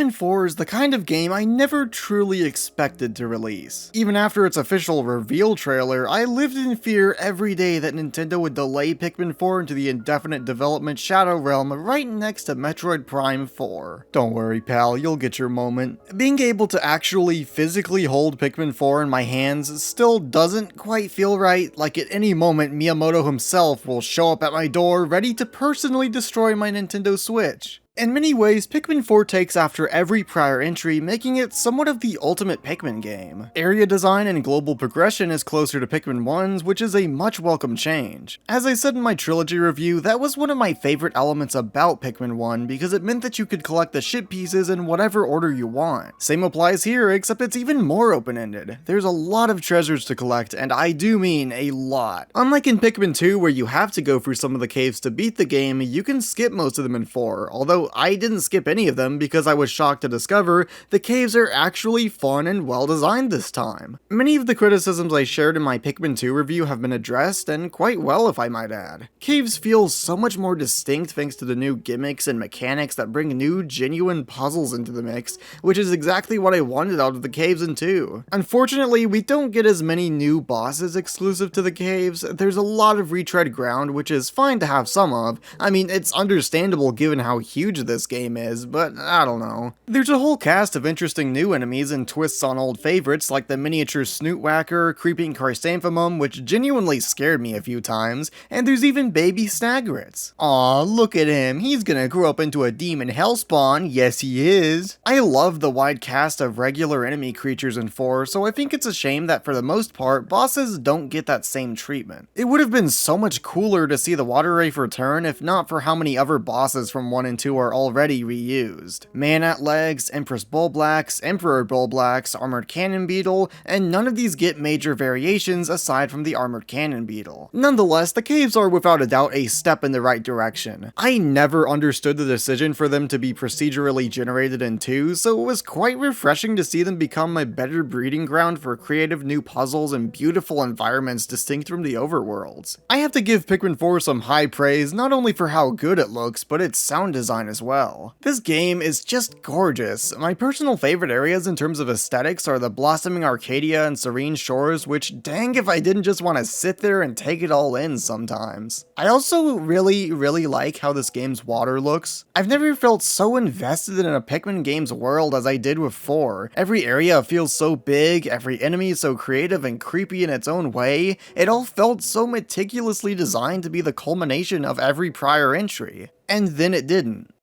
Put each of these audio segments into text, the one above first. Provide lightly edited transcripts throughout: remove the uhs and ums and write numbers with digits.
Pikmin 4 is the kind of game I never truly expected to release. Even after its official reveal trailer, I lived in fear every day that Nintendo would delay Pikmin 4 into the indefinite development Shadow Realm right next to Metroid Prime 4. Don't worry pal, you'll get your moment. Being able to actually physically hold Pikmin 4 in my hands still doesn't quite feel right, like at any moment Miyamoto himself will show up at my door ready to personally destroy my Nintendo Switch. In many ways, Pikmin 4 takes after every prior entry, making it somewhat of the ultimate Pikmin game. Area design and global progression is closer to Pikmin 1's, which is a much welcome change. As I said in my trilogy review, that was one of my favorite elements about Pikmin 1 because it meant that you could collect the ship pieces in whatever order you want. Same applies here, except it's even more open-ended. There's a lot of treasures to collect, and I do mean a lot. Unlike in Pikmin 2, where you have to go through some of the caves to beat the game, you can skip most of them in 4, although I didn't skip any of them because I was shocked to discover the caves are actually fun and well designed this time. Many of the criticisms I shared in my Pikmin 2 review have been addressed, and quite well if I might add. Caves feel so much more distinct thanks to the new gimmicks and mechanics that bring new, genuine puzzles into the mix, which is exactly what I wanted out of the caves in 2. Unfortunately, we don't get as many new bosses exclusive to the caves. There's a lot of retread ground, which is fine to have some of. I mean, it's understandable given how huge this game is, but I don't know. There's a whole cast of interesting new enemies and twists on old favorites like the miniature Snootwhacker, creeping Chrysanthemum, which genuinely scared me a few times, and there's even baby Snagrets. Aw, look at him, he's gonna grow up into a demon hellspawn, yes he is. I love the wide cast of regular enemy creatures in 4, so I think it's a shame that for the most part, bosses don't get that same treatment. It would have been so much cooler to see the Water Wraith return if not for how many other bosses from 1 and 2 are already reused. Man-at Legs, Empress Bullblacks, Emperor Bullblacks, Armored Cannon Beetle, and none of these get major variations aside from the Armored Cannon Beetle. Nonetheless, the caves are without a doubt a step in the right direction. I never understood the decision for them to be procedurally generated in 2, so it was quite refreshing to see them become a better breeding ground for creative new puzzles and beautiful environments distinct from the overworlds. I have to give Pikmin 4 some high praise not only for how good it looks, but its sound design as well. This game is just gorgeous. My personal favorite areas in terms of aesthetics are the blossoming Arcadia and serene shores, which dang if I didn't just want to sit there and take it all in sometimes. I also really like how this game's water looks. I've never felt so invested in a Pikmin game's world as I did with 4. Every area feels so big, every enemy is so creative and creepy in its own way. It all felt so meticulously designed to be the culmination of every prior entry. And then it didn't.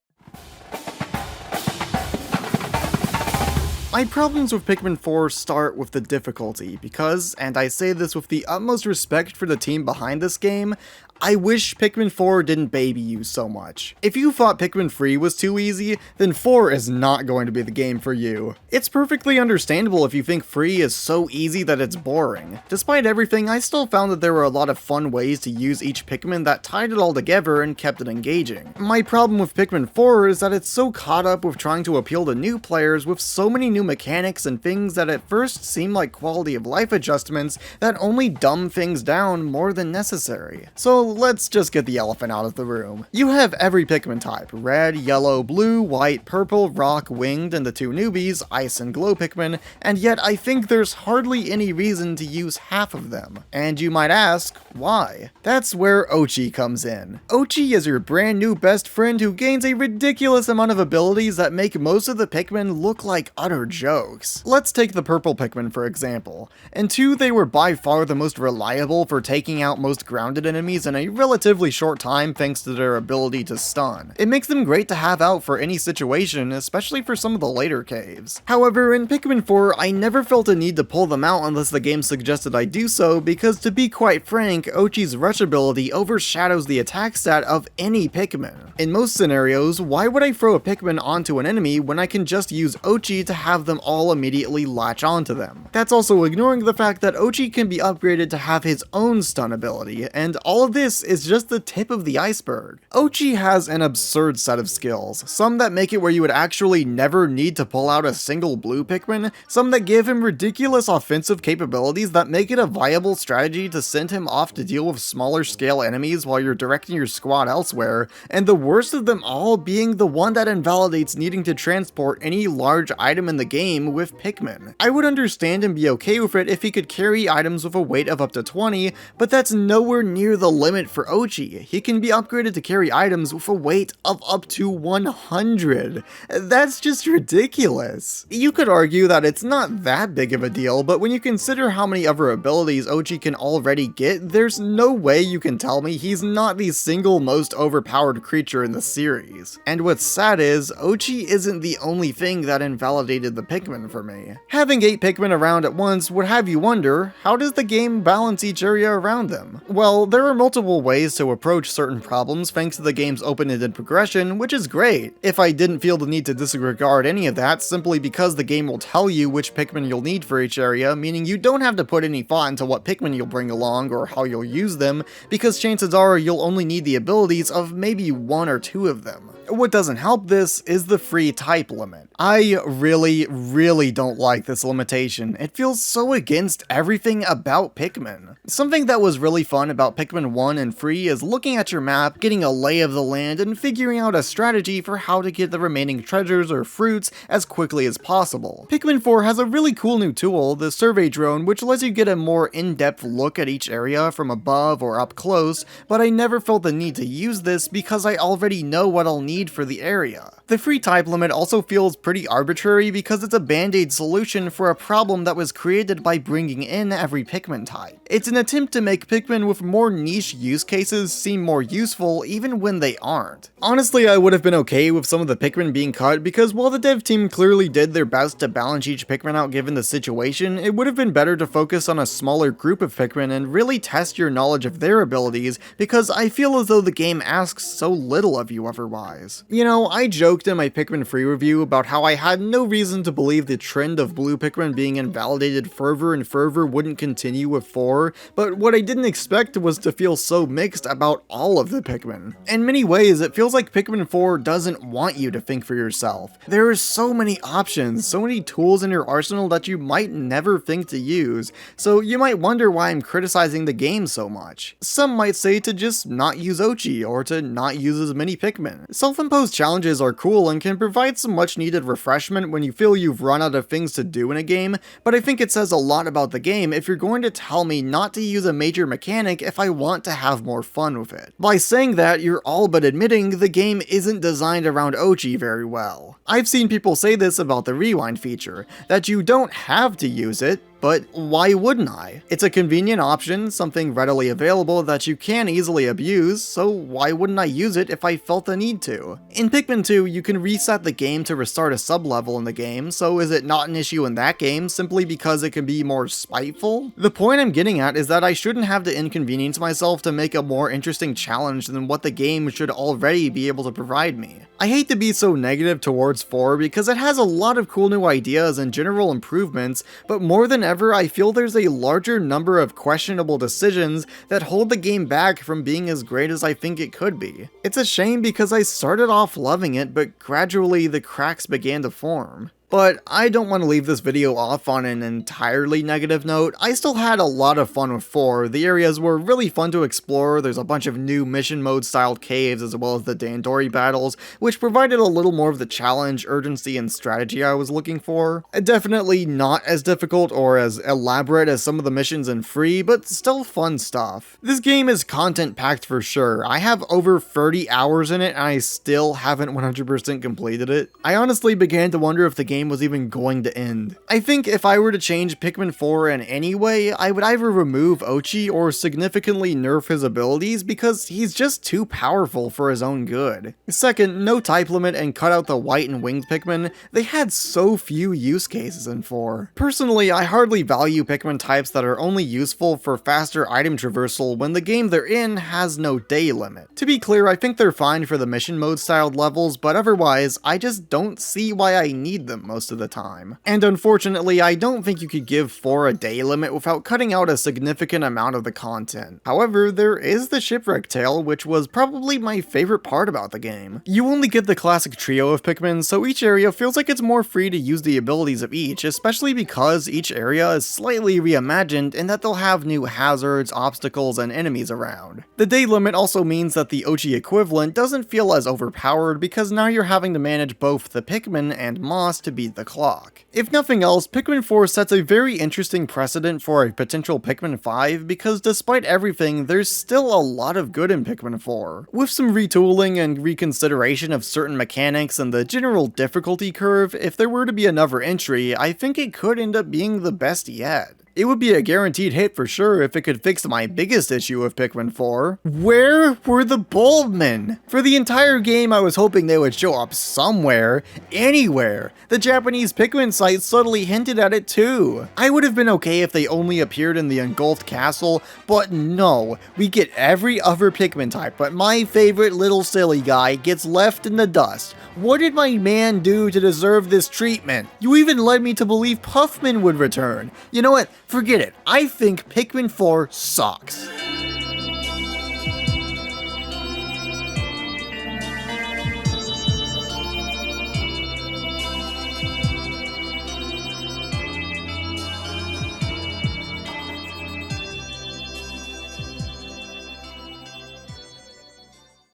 My problems with Pikmin 4 start with the difficulty, because, and I say this with the utmost respect for the team behind this game, I wish Pikmin 4 didn't baby you so much. If you thought Pikmin 3 was too easy, then 4 is not going to be the game for you. It's perfectly understandable if you think 3 is so easy that it's boring. Despite everything, I still found that there were a lot of fun ways to use each Pikmin that tied it all together and kept it engaging. My problem with Pikmin 4 is that it's so caught up with trying to appeal to new players with so many new mechanics and things that at first seem like quality of life adjustments that only dumb things down more than necessary. So let's just get the elephant out of the room. You have every Pikmin type: red, yellow, blue, white, purple, rock, winged, and the 2 newbies, ice and glow Pikmin, and yet I think there's hardly any reason to use half of them. And you might ask, why? That's where Oatchi comes in. Oatchi is your brand new best friend who gains a ridiculous amount of abilities that make most of the Pikmin look like utter jokes. Let's take the purple Pikmin for example. In 2, they were by far the most reliable for taking out most grounded enemies in a relatively short time thanks to their ability to stun. It makes them great to have out for any situation, especially for some of the later caves. However, in Pikmin 4, I never felt a need to pull them out unless the game suggested I do so, because to be quite frank, Oatchi's rush ability overshadows the attack stat of any Pikmin. In most scenarios, why would I throw a Pikmin onto an enemy when I can just use Oatchi to have them all immediately latch onto them? That's also ignoring the fact that Oatchi can be upgraded to have his own stun ability, and all of this this is just the tip of the iceberg. Ochi has an absurd set of skills, some that make it where you would actually never need to pull out a single blue Pikmin, some that give him ridiculous offensive capabilities that make it a viable strategy to send him off to deal with smaller scale enemies while you're directing your squad elsewhere, and the worst of them all being the one that invalidates needing to transport any large item in the game with Pikmin. I would understand and be okay with it if he could carry items with a weight of up to 20, but that's nowhere near the limit for Ochi. He can be upgraded to carry items with a weight of up to 100. That's just ridiculous. You could argue that it's not that big of a deal, but when you consider how many other abilities Ochi can already get, there's no way you can tell me he's not the single most overpowered creature in the series. And what's sad is, Ochi isn't the only thing that invalidated the Pikmin for me. Having 8 Pikmin around at once would have you wonder, how does the game balance each area around them? Well, there are multiple ways to approach certain problems thanks to the game's open-ended progression, which is great. If I didn't feel the need to disregard any of that simply because the game will tell you which Pikmin you'll need for each area, meaning you don't have to put any thought into what Pikmin you'll bring along or how you'll use them, because chances are you'll only need the abilities of maybe 1 or 2 of them. What doesn't help this is the free type limit. I really don't like this limitation. It feels so against everything about Pikmin. Something that was really fun about Pikmin 1 and free is looking at your map, getting a lay of the land, and figuring out a strategy for how to get the remaining treasures or fruits as quickly as possible. Pikmin 4 has a really cool new tool, the survey drone, which lets you get a more in-depth look at each area from above or up close, but I never felt the need to use this because I already know what I'll need for the area. The free type limit also feels pretty arbitrary because it's a band-aid solution for a problem that was created by bringing in every Pikmin type. It's an attempt to make Pikmin with more niche use cases seem more useful even when they aren't. Honestly, I would have been okay with some of the Pikmin being cut because while the dev team clearly did their best to balance each Pikmin out given the situation, it would have been better to focus on a smaller group of Pikmin and really test your knowledge of their abilities because I feel as though the game asks so little of you otherwise. You know, I joked in my Pikmin free review about how I had no reason to believe the trend of blue Pikmin being invalidated further and further wouldn't continue with 4, but what I didn't expect was to feel so mixed about all of the Pikmin. In many ways, it feels like Pikmin 4 doesn't want you to think for yourself. There are so many options, so many tools in your arsenal that you might never think to use, so you might wonder why I'm criticizing the game so much. Some might say to just not use Ochi, or to not use as many Pikmin. Self-imposed challenges are cool and can provide some much needed refreshment when you feel you've run out of things to do in a game, but I think it says a lot about the game if you're going to tell me not to use a major mechanic if I want to have more fun with it. By saying that, you're all but admitting the game isn't designed around Ochi very well. I've seen people say this about the rewind feature, that you don't have to use it, but why wouldn't I? It's a convenient option, something readily available that you can easily abuse, so why wouldn't I use it if I felt the need to? In Pikmin 2, you can reset the game to restart a sub-level in the game, so is it not an issue in that game simply because it can be more spiteful? The point I'm getting at is that I shouldn't have to inconvenience myself to make a more interesting challenge than what the game should already be able to provide me. I hate to be so negative towards 4 because it has a lot of cool new ideas and general improvements, but more than ever I feel there's a larger number of questionable decisions that hold the game back from being as great as I think it could be. It's a shame because I started off loving it, but gradually the cracks began to form. But I don't want to leave this video off on an entirely negative note. I still had a lot of fun with 4. The areas were really fun to explore. There's a bunch of new mission mode styled caves as well as the Dandori battles, which provided a little more of the challenge, urgency, and strategy I was looking for. Definitely not as difficult or as elaborate as some of the missions in free, but still fun stuff. This game is content packed for sure. I have over 30 hours in it and I still haven't 100% completed it. I honestly began to wonder if the game was even going to end. I think if I were to change Pikmin 4 in any way, I would either remove Ochi or significantly nerf his abilities because he's just too powerful for his own good. Second, no type limit and cut out the white and winged Pikmin. They had so few use cases in 4. Personally, I hardly value Pikmin types that are only useful for faster item traversal when the game they're in has no day limit. To be clear, I think they're fine for the mission mode styled levels, but otherwise, I just don't see why I need them. most of the time. And unfortunately, I don't think you could give 4 a day limit without cutting out a significant amount of the content. However, there is the shipwreck tale, which was probably my favorite part about the game. You only get the classic trio of Pikmin, so each area feels like it's more free to use the abilities of each, especially because each area is slightly reimagined in that they'll have new hazards, obstacles, and enemies around. The day limit also means that the Ochi equivalent doesn't feel as overpowered because now you're having to manage both the Pikmin and Moss to beat the clock. If nothing else, Pikmin 4 sets a very interesting precedent for a potential Pikmin 5 because despite everything, there's still a lot of good in Pikmin 4. With some retooling and reconsideration of certain mechanics and the general difficulty curve, if there were to be another entry, I think it could end up being the best yet. It would be a guaranteed hit for sure if it could fix my biggest issue with Pikmin 4. Where were the Bulbmen? For the entire game I was hoping they would show up somewhere, anywhere. The Japanese Pikmin site subtly hinted at it too. I would have been okay if they only appeared in the engulfed castle, but no, we get every other Pikmin type, but my favorite little silly guy gets left in the dust. What did my man do to deserve this treatment? You even led me to believe Puffman would return. You know what? Forget it. I think Pikmin 4 sucks.